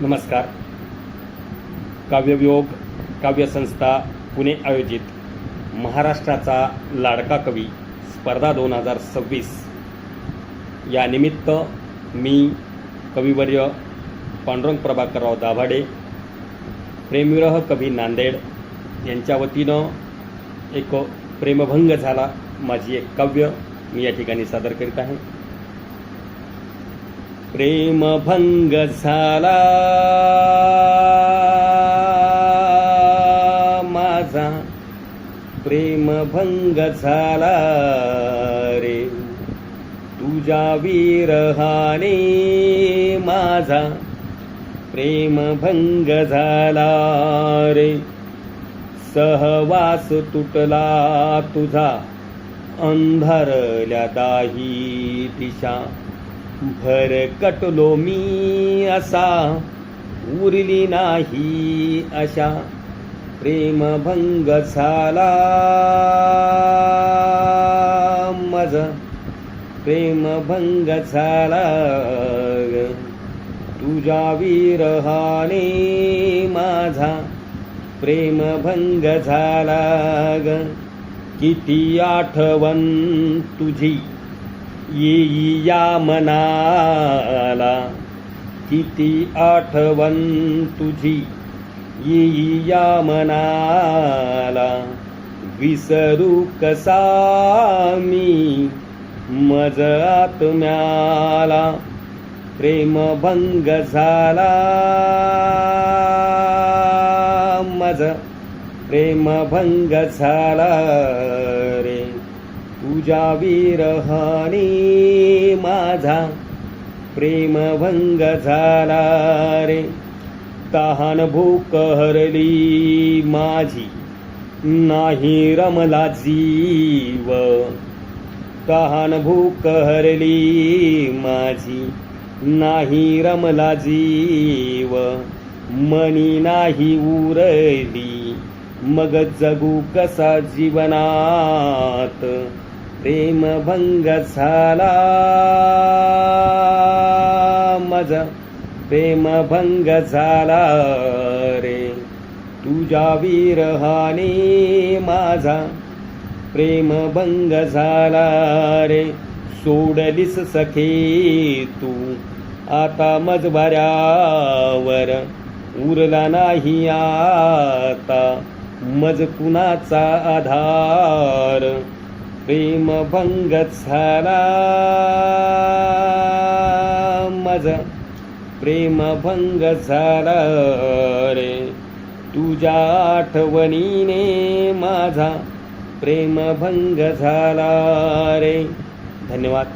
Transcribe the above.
नमस्कार. काव्यवियोग काव्यसंस्था पुणे आयोजित महाराष्ट्राचा लाडका कवी स्पर्धा 2026 या निमित्त मी कविवर्य पांडुरंग प्रभाकरराव दाभाडे, प्रेमविरह कवी नांदेड यांच्या वतीनं एक प्रेमभंग झाला माझी एक काव्य मी या ठिकाणी सादर करीत आहे. प्रेमभंग झाला माझा, प्रेमभंग झाला रे तुझ्या विरहाने माझा, प्रेमभंग झाला रे. सहवास तुटला तुझा अंधारल्या दाही दिशा, भरकटलो मी असा उरली नाही अशा, प्रेमभंग झाला माझा, प्रेमभंग झाला तुझ्या विरहाने माझा, प्रेमभंग झाला ग. किती आठवण तुझी येई या मनाला, किती आठवण तुझी येई या मनाला, विसरू कसा मी मज आत्म्याला, प्रेमभंग झाला मज, प्रेमभंग झाला रे तुझ्या विरहाने माझा, प्रेमभंग झाला रे. तहान भूक हरली माझी नाही रमला जीव, तहान भूक हरली माझी नाही रमला जीव, मनी नाही उरली मग जगू कसा जीवनात, प्रेमभंग झाला माझा, प्रेमभंग झाला रे तुझ्या विरहाने माझा, प्रेमभंग झाला रे. सोडलीस सखे तू आता मजबऱ्यावर, उरला नाही आता मज कुणाचा आधार, प्रेमभंग झाला माझा, प्रेमभंग झाला रे तुझ्या आठवणीने माझा, प्रेमभंग झाला रे. धन्यवाद.